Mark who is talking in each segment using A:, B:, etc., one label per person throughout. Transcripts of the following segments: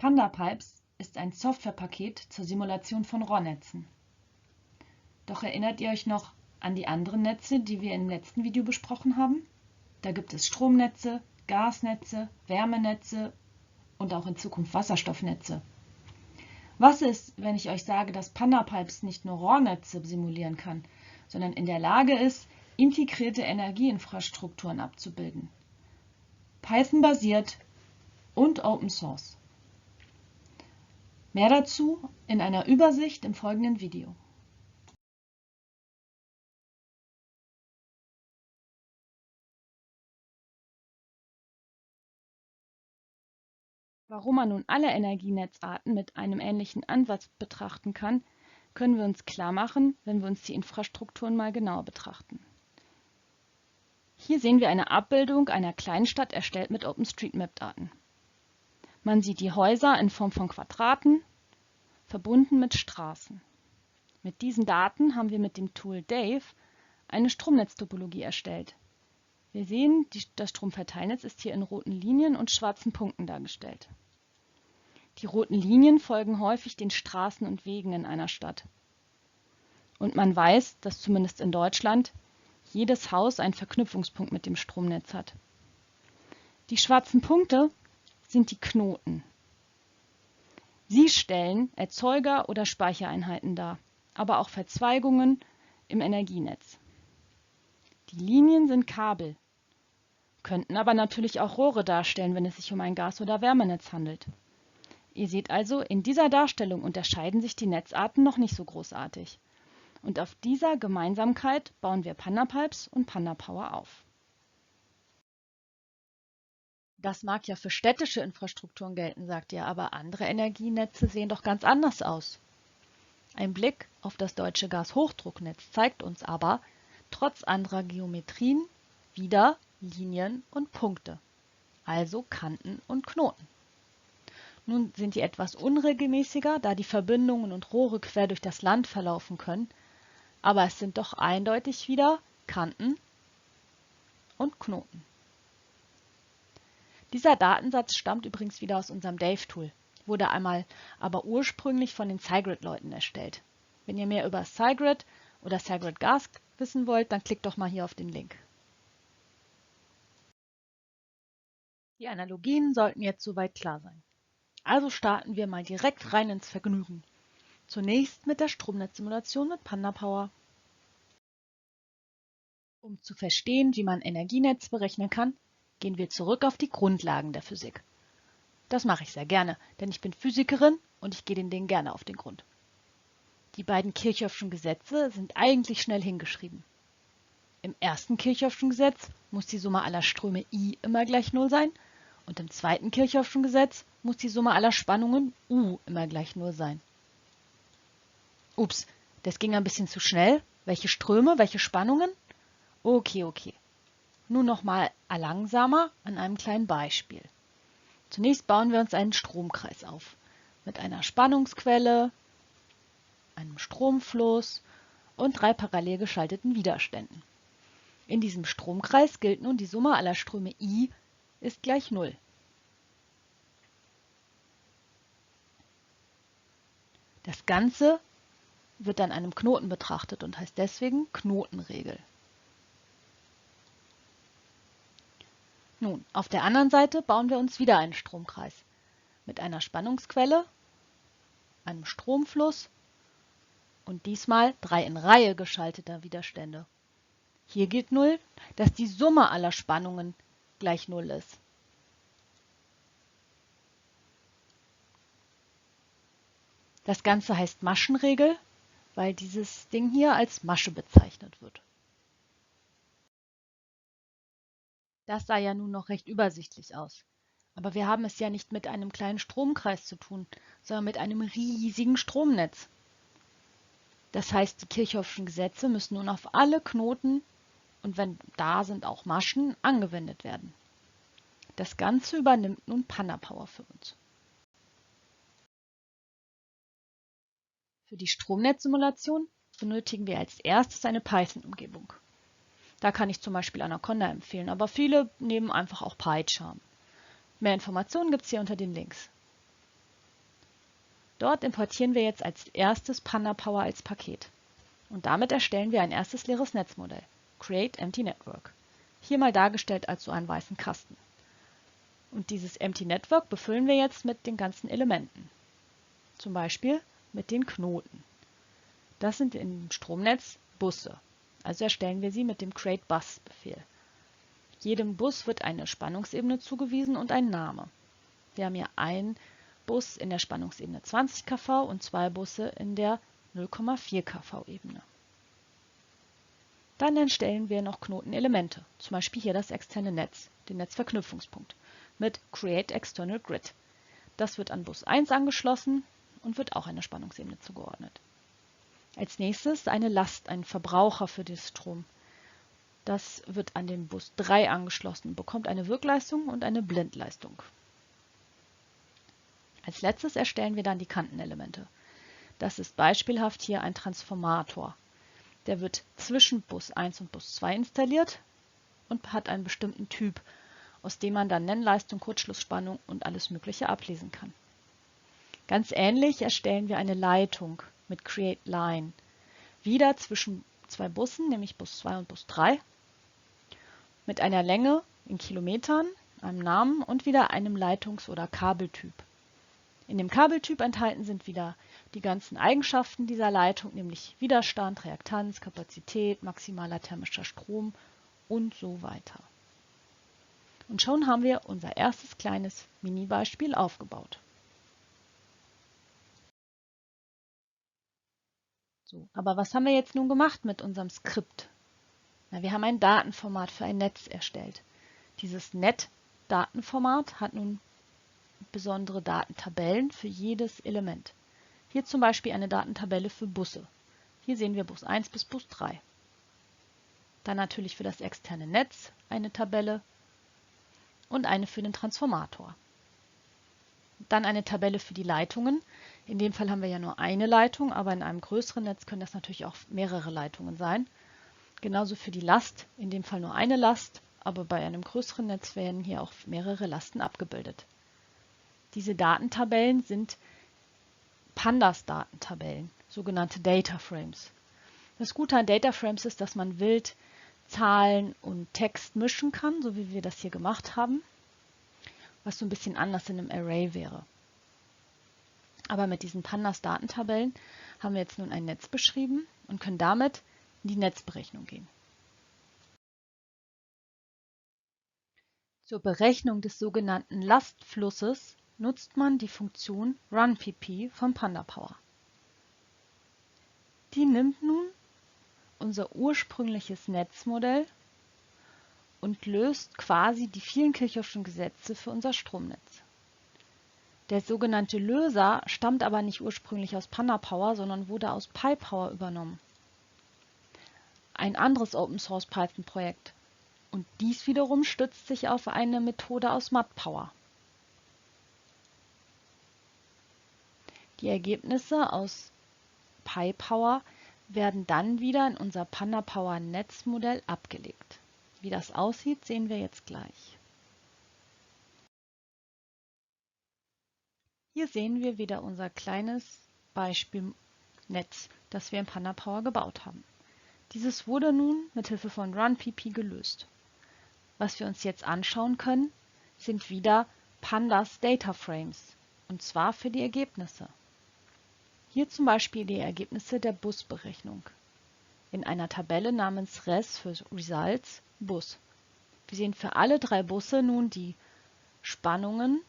A: PandaPipes ist ein Softwarepaket zur Simulation von Rohrnetzen. Doch erinnert ihr euch noch an die anderen Netze, die wir im letzten Video besprochen haben? Da gibt es Stromnetze, Gasnetze, Wärmenetze und auch in Zukunft Wasserstoffnetze. Was ist, wenn ich euch sage, dass PandaPipes nicht nur Rohrnetze simulieren kann, sondern in der Lage ist, integrierte Energieinfrastrukturen abzubilden? Python-basiert und Open Source. Mehr dazu in einer Übersicht im folgenden Video. Warum man nun alle Energienetzarten mit einem ähnlichen Ansatz betrachten kann, können wir uns klar machen, wenn wir uns die Infrastrukturen mal genauer betrachten. Hier sehen wir eine Abbildung einer Kleinstadt erstellt mit OpenStreetMap-Daten. Man sieht die Häuser in Form von Quadraten, verbunden mit Straßen. Mit diesen Daten haben wir mit dem Tool Dave eine Stromnetztopologie erstellt. Wir sehen, das Stromverteilnetz ist hier in roten Linien und schwarzen Punkten dargestellt. Die roten Linien folgen häufig den Straßen und Wegen in einer Stadt. Und man weiß, dass zumindest in Deutschland jedes Haus einen Verknüpfungspunkt mit dem Stromnetz hat. Die schwarzen Punkte sind die Knoten. Sie stellen Erzeuger- oder Speichereinheiten dar, aber auch Verzweigungen im Energienetz. Die Linien sind Kabel, könnten aber natürlich auch Rohre darstellen, wenn es sich um ein Gas- oder Wärmenetz handelt. Ihr seht also, in dieser Darstellung unterscheiden sich die Netzarten noch nicht so großartig. Und auf dieser Gemeinsamkeit bauen wir PandaPipes und PandaPower auf. Das mag ja für städtische Infrastrukturen gelten, sagt ihr, aber andere Energienetze sehen doch ganz anders aus. Ein Blick auf das deutsche Gashochdrucknetz zeigt uns aber, trotz anderer Geometrien, wieder Linien und Punkte, also Kanten und Knoten. Nun sind die etwas unregelmäßiger, da die Verbindungen und Rohre quer durch das Land verlaufen können, aber es sind doch eindeutig wieder Kanten und Knoten. Dieser Datensatz stammt übrigens wieder aus unserem Dave-Tool, wurde einmal aber ursprünglich von den SciGrid-Leuten erstellt. Wenn ihr mehr über SciGrid oder SciGrid Gas wissen wollt, dann klickt doch mal hier auf den Link. Die Analogien sollten jetzt soweit klar sein. Also starten wir mal direkt rein ins Vergnügen. Zunächst mit der Stromnetzsimulation mit PandaPower. Um zu verstehen, wie man Energienetz berechnen kann, gehen wir zurück auf die Grundlagen der Physik. Das mache ich sehr gerne, denn ich bin Physikerin und ich gehe den Dingen gerne auf den Grund. Die beiden Kirchhoffschen Gesetze sind eigentlich schnell hingeschrieben. Im ersten Kirchhoffschen Gesetz muss die Summe aller Ströme I immer gleich 0 sein und im zweiten Kirchhoffschen Gesetz muss die Summe aller Spannungen U immer gleich 0 sein. Ups, das ging ein bisschen zu schnell. Welche Ströme, welche Spannungen? Okay. Nun nochmal langsamer an einem kleinen Beispiel. Zunächst bauen wir uns einen Stromkreis auf. Mit einer Spannungsquelle, einem Stromfluss und 3 parallel geschalteten Widerständen. In diesem Stromkreis gilt nun, die Summe aller Ströme I ist gleich 0. Das Ganze wird an einem Knoten betrachtet und heißt deswegen Knotenregel. Nun, auf der anderen Seite bauen wir uns wieder einen Stromkreis mit einer Spannungsquelle, einem Stromfluss und diesmal 3 in Reihe geschalteter Widerstände. Hier gilt 0, dass die Summe aller Spannungen gleich 0 ist. Das Ganze heißt Maschenregel, weil dieses Ding hier als Masche bezeichnet wird. Das sah ja nun noch recht übersichtlich aus. Aber wir haben es ja nicht mit einem kleinen Stromkreis zu tun, sondern mit einem riesigen Stromnetz. Das heißt, die Kirchhoffschen Gesetze müssen nun auf alle Knoten und wenn da sind auch Maschen angewendet werden. Das Ganze übernimmt nun PandaPower für uns. Für die Stromnetzsimulation benötigen wir als erstes eine Python-Umgebung. Da kann ich zum Beispiel Anaconda empfehlen, aber viele nehmen einfach auch PyCharm. Mehr Informationen gibt es hier unter den Links. Dort importieren wir jetzt als erstes PandaPower als Paket. Und damit erstellen wir ein erstes leeres Netzmodell, Create Empty Network. Hier mal dargestellt als so einen weißen Kasten. Und dieses Empty Network befüllen wir jetzt mit den ganzen Elementen. Zum Beispiel mit den Knoten. Das sind im Stromnetz Busse. Also erstellen wir sie mit dem Create Bus Befehl. Jedem Bus wird eine Spannungsebene zugewiesen und ein Name. Wir haben hier einen Bus in der Spannungsebene 20 kV und zwei Busse in der 0,4 kV Ebene. Dann erstellen wir noch Knotenelemente, zum Beispiel hier das externe Netz, den Netzverknüpfungspunkt, mit Create External Grid. Das wird an Bus 1 angeschlossen und wird auch einer Spannungsebene zugeordnet. Als nächstes eine Last, ein Verbraucher für den Strom. Das wird an den Bus 3 angeschlossen und bekommt eine Wirkleistung und eine Blindleistung. Als letztes erstellen wir dann die Kantenelemente. Das ist beispielhaft hier ein Transformator. Der wird zwischen Bus 1 und Bus 2 installiert und hat einen bestimmten Typ, aus dem man dann Nennleistung, Kurzschlussspannung und alles Mögliche ablesen kann. Ganz ähnlich erstellen wir eine Leitung mit Create Line. Wieder zwischen zwei Bussen, nämlich Bus 2 und Bus 3, mit einer Länge in Kilometern, einem Namen und wieder einem Leitungs- oder Kabeltyp. In dem Kabeltyp enthalten sind wieder die ganzen Eigenschaften dieser Leitung, nämlich Widerstand, Reaktanz, Kapazität, maximaler thermischer Strom und so weiter. Und schon haben wir unser erstes kleines Mini-Beispiel aufgebaut. So, aber was haben wir jetzt nun gemacht mit unserem Skript? Na, wir haben ein Datenformat für ein Netz erstellt. Dieses Net-Datenformat hat nun besondere Datentabellen für jedes Element. Hier zum Beispiel eine Datentabelle für Busse. Hier sehen wir Bus 1 bis Bus 3. Dann natürlich für das externe Netz eine Tabelle und eine für den Transformator. Dann eine Tabelle für die Leitungen. In dem Fall haben wir ja nur eine Leitung, aber in einem größeren Netz können das natürlich auch mehrere Leitungen sein. Genauso für die Last, in dem Fall nur eine Last, aber bei einem größeren Netz werden hier auch mehrere Lasten abgebildet. Diese Datentabellen sind Pandas-Datentabellen, sogenannte Data Frames. Das Gute an Data Frames ist, dass man wild Zahlen und Text mischen kann, so wie wir das hier gemacht haben, was so ein bisschen anders in einem Array wäre. Aber mit diesen Pandas-Datentabellen haben wir jetzt nun ein Netz beschrieben und können damit in die Netzberechnung gehen. Zur Berechnung des sogenannten Lastflusses nutzt man die Funktion runPP von PandaPower. Die nimmt nun unser ursprüngliches Netzmodell und löst quasi die vielen Kirchhoffschen Gesetze für unser Stromnetz. Der sogenannte Löser stammt aber nicht ursprünglich aus PandaPower, sondern wurde aus PyPower übernommen. Ein anderes Open-Source Python-Projekt. Und dies wiederum stützt sich auf eine Methode aus MudPower. Die Ergebnisse aus PyPower werden dann wieder in unser PandaPower Netzmodell abgelegt. Wie das aussieht, sehen wir jetzt gleich. Hier sehen wir wieder unser kleines Beispielnetz, das wir in PandaPower gebaut haben. Dieses wurde nun mit Hilfe von runPP gelöst. Was wir uns jetzt anschauen können, sind wieder Pandas Data Frames, und zwar für die Ergebnisse. Hier zum Beispiel die Ergebnisse der Busberechnung in einer Tabelle namens Res für Results Bus. Wir sehen für alle drei Busse nun die Spannungen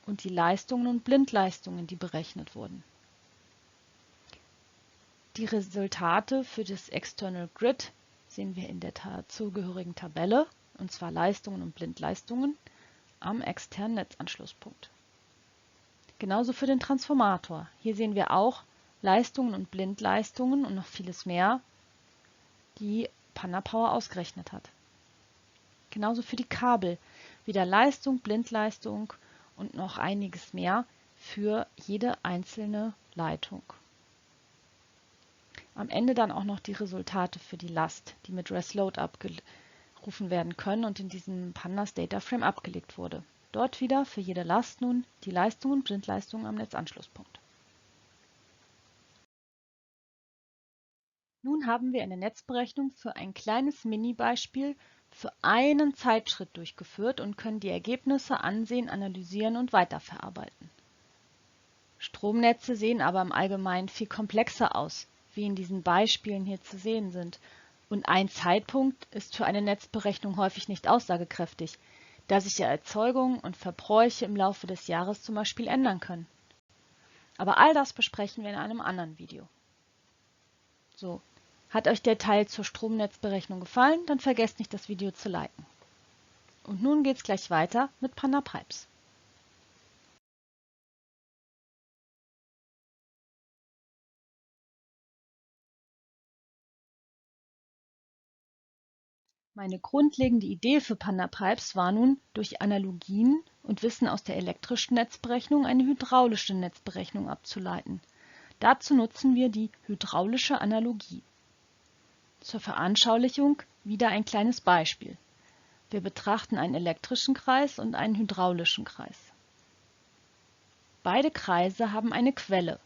A: und die Leistungen und Blindleistungen, die berechnet wurden. Die Resultate für das External Grid sehen wir in der zugehörigen Tabelle, und zwar Leistungen und Blindleistungen am externen Netzanschlusspunkt. Genauso für den Transformator. Hier sehen wir auch Leistungen und Blindleistungen und noch vieles mehr, die PandaPower ausgerechnet hat. Genauso für die Kabel. Wieder Leistung, Blindleistung und noch einiges mehr für jede einzelne Leitung. Am Ende dann auch noch die Resultate für die Last, die mit ResLoad abgerufen werden können und in diesem Pandas Data Frame abgelegt wurde. Dort wieder für jede Last nun die Leistung und Blindleistung am Netzanschlusspunkt. Nun haben wir eine Netzberechnung für ein kleines Mini-Beispiel für einen Zeitschritt durchgeführt und können die Ergebnisse ansehen, analysieren und weiterverarbeiten. Stromnetze sehen aber im Allgemeinen viel komplexer aus, wie in diesen Beispielen hier zu sehen sind. Und ein Zeitpunkt ist für eine Netzberechnung häufig nicht aussagekräftig, da sich ja Erzeugung und Verbräuche im Laufe des Jahres zum Beispiel ändern können. Aber all das besprechen wir in einem anderen Video. So, hat euch der Teil zur Stromnetzberechnung gefallen, dann vergesst nicht, das Video zu liken. Und nun geht's gleich weiter mit Panda Pipes. Meine grundlegende Idee für Panda Pipes war nun, durch Analogien und Wissen aus der elektrischen Netzberechnung eine hydraulische Netzberechnung abzuleiten. Dazu nutzen wir die hydraulische Analogie. Zur Veranschaulichung wieder ein kleines Beispiel. Wir betrachten einen elektrischen Kreis und einen hydraulischen Kreis. Beide Kreise haben eine Quelle.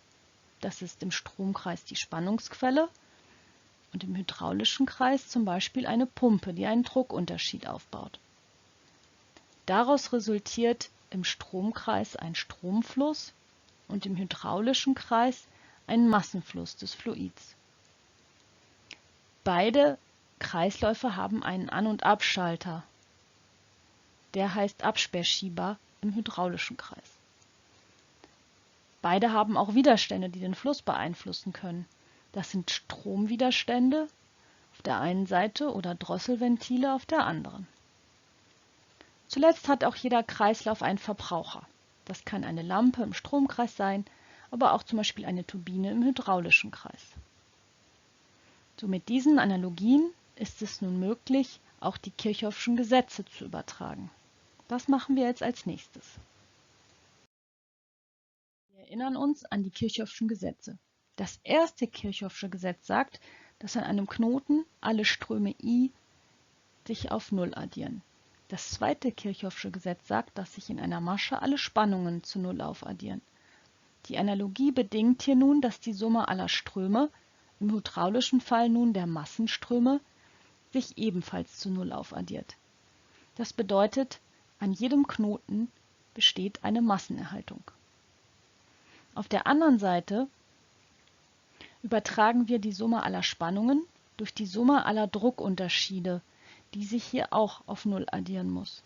A: Das ist im Stromkreis die Spannungsquelle und im hydraulischen Kreis zum Beispiel eine Pumpe, die einen Druckunterschied aufbaut. Daraus resultiert im Stromkreis ein Stromfluss und im hydraulischen Kreis ein Massenfluss des Fluids. Beide Kreisläufe haben einen An- und Abschalter. Der heißt Absperrschieber im hydraulischen Kreis. Beide haben auch Widerstände, die den Fluss beeinflussen können. Das sind Stromwiderstände auf der einen Seite oder Drosselventile auf der anderen. Zuletzt hat auch jeder Kreislauf einen Verbraucher. Das kann eine Lampe im Stromkreis sein, aber auch zum Beispiel eine Turbine im hydraulischen Kreis. So mit diesen Analogien ist es nun möglich, auch die Kirchhoffschen Gesetze zu übertragen. Das machen wir jetzt als nächstes. Wir erinnern uns an die Kirchhoffschen Gesetze. Das erste Kirchhoffsche Gesetz sagt, dass an einem Knoten alle Ströme I sich auf Null addieren. Das zweite Kirchhoffsche Gesetz sagt, dass sich in einer Masche alle Spannungen zu Null aufaddieren. Die Analogie bedingt hier nun, dass die Summe aller Ströme, im hydraulischen Fall nun der Massenströme, sich ebenfalls zu Null aufaddiert. Das bedeutet, an jedem Knoten besteht eine Massenerhaltung. Auf der anderen Seite übertragen wir die Summe aller Spannungen durch die Summe aller Druckunterschiede, die sich hier auch auf Null addieren muss.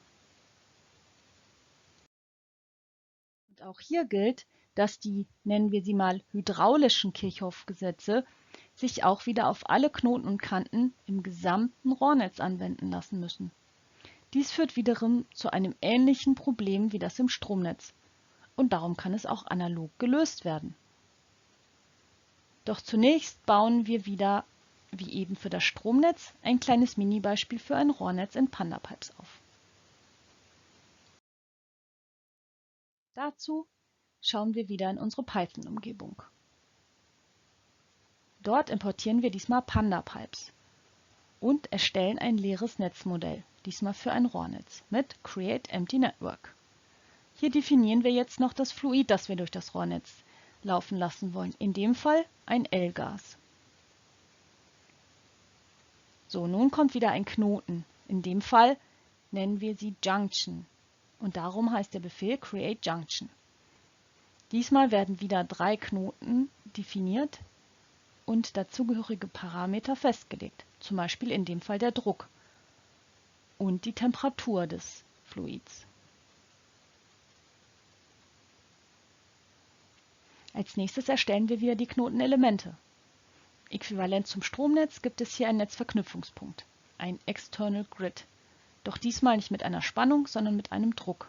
A: Und auch hier gilt, dass die, nennen wir sie mal, hydraulischen Kirchhoff-Gesetze sich auch wieder auf alle Knoten und Kanten im gesamten Rohrnetz anwenden lassen müssen. Dies führt wiederum zu einem ähnlichen Problem wie das im Stromnetz. Und darum kann es auch analog gelöst werden. Doch zunächst bauen wir wieder, wie eben für das Stromnetz, ein kleines Mini-Beispiel für ein Rohrnetz in Panda Pipes auf. Dazu schauen wir wieder in unsere Python-Umgebung. Dort importieren wir diesmal Panda Pipes und erstellen ein leeres Netzmodell, diesmal für ein Rohrnetz, mit Create Empty Network. Hier definieren wir jetzt noch das Fluid, das wir durch das Rohrnetz laufen lassen wollen, in dem Fall ein L-Gas. So, nun kommt wieder ein Knoten. In dem Fall nennen wir sie Junction und darum heißt der Befehl Create Junction. Diesmal werden wieder 3 Knoten definiert und dazugehörige Parameter festgelegt, zum Beispiel in dem Fall der Druck und die Temperatur des Fluids. Als nächstes erstellen wir wieder die Knotenelemente. Äquivalent zum Stromnetz gibt es hier einen Netzverknüpfungspunkt, ein External Grid, doch diesmal nicht mit einer Spannung, sondern mit einem Druck.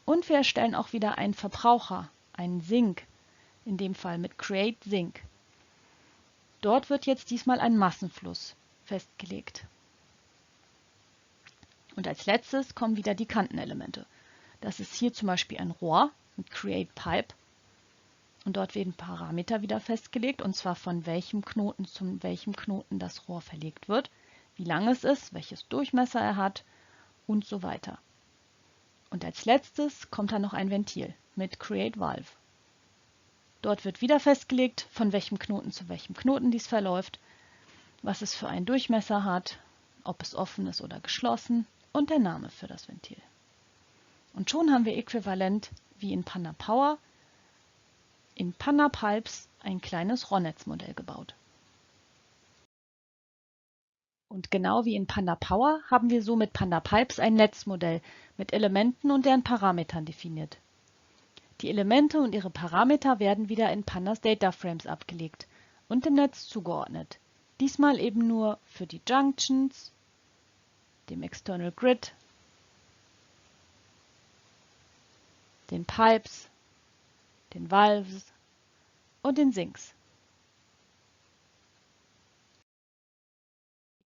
A: Und wir erstellen auch wieder einen Verbraucher, einen Sink, in dem Fall mit Create Sink. Dort wird jetzt diesmal ein Massenfluss festgelegt. Und als letztes kommen wieder die Kantenelemente. Das ist hier zum Beispiel ein Rohr mit Create Pipe. Und dort werden Parameter wieder festgelegt, und zwar von welchem Knoten zu welchem Knoten das Rohr verlegt wird, wie lang es ist, welches Durchmesser er hat und so weiter. Und als letztes kommt dann noch ein Ventil mit Create Valve. Dort wird wieder festgelegt, von welchem Knoten zu welchem Knoten dies verläuft, was es für einen Durchmesser hat, ob es offen ist oder geschlossen und der Name für das Ventil. Und schon haben wir äquivalent wie in PandaPower in PandaPipes ein kleines Rohrnetzmodell gebaut. Und genau wie in PandaPower haben wir so mit PandaPipes ein Netzmodell mit Elementen und deren Parametern definiert. Die Elemente und ihre Parameter werden wieder in Pandas Data Frames abgelegt und dem Netz zugeordnet. Diesmal eben nur für die Junctions, dem External Grid, den Pipes, den Valves und den Sinks.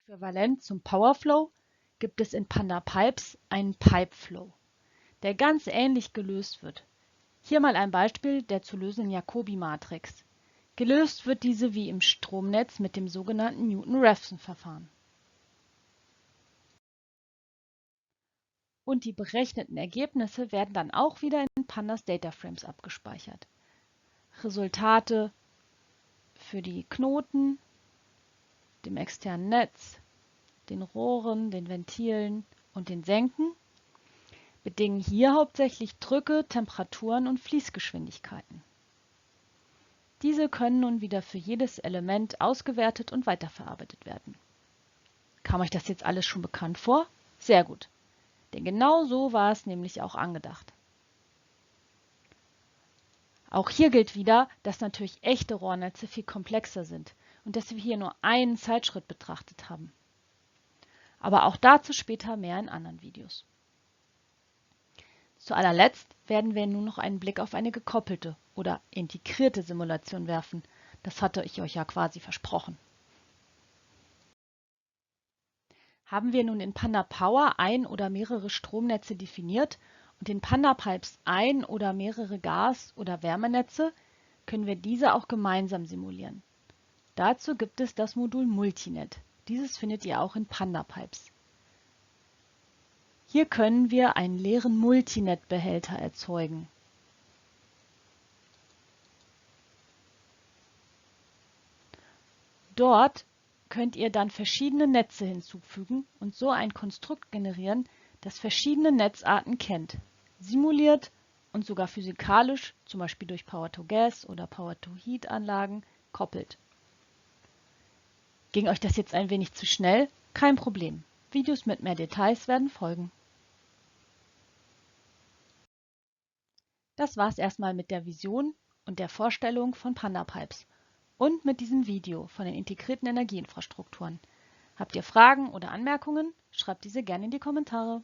A: Äquivalent zum Powerflow gibt es in PandaPipes einen Pipeflow, der ganz ähnlich gelöst wird. Hier mal ein Beispiel der zu lösenden Jacobi-Matrix. Gelöst wird diese wie im Stromnetz mit dem sogenannten Newton-Raphson-Verfahren. Und die berechneten Ergebnisse werden dann auch wieder in Pandas Data Frames abgespeichert. Resultate für die Knoten, dem externen Netz, den Rohren, den Ventilen und den Senken bedingen hier hauptsächlich Drücke, Temperaturen und Fließgeschwindigkeiten. Diese können nun wieder für jedes Element ausgewertet und weiterverarbeitet werden. Kam euch das jetzt alles schon bekannt vor? Sehr gut, denn genau so war es nämlich auch angedacht. Auch hier gilt wieder, dass natürlich echte Rohrnetze viel komplexer sind und dass wir hier nur einen Zeitschritt betrachtet haben. Aber auch dazu später mehr in anderen Videos. Zu allerletzt werden wir nun noch einen Blick auf eine gekoppelte oder integrierte Simulation werfen. Das hatte ich euch ja quasi versprochen. Haben wir nun in PandaPower ein oder mehrere Stromnetze definiert und in PandaPipes ein oder mehrere Gas- oder Wärmenetze, können wir diese auch gemeinsam simulieren. Dazu gibt es das Modul Multinet. Dieses findet ihr auch in PandaPipes. Hier können wir einen leeren Multinet-Behälter erzeugen. Dort könnt ihr dann verschiedene Netze hinzufügen und so ein Konstrukt generieren, das verschiedene Netzarten kennt, simuliert und sogar physikalisch, zum Beispiel durch Power-to-Gas oder Power-to-Heat-Anlagen, koppelt. Ging euch das jetzt ein wenig zu schnell? Kein Problem. Videos mit mehr Details werden folgen. Das war's erstmal mit der Vision und der Vorstellung von PandaPipes und mit diesem Video von den integrierten Energieinfrastrukturen. Habt ihr Fragen oder Anmerkungen? Schreibt diese gerne in die Kommentare.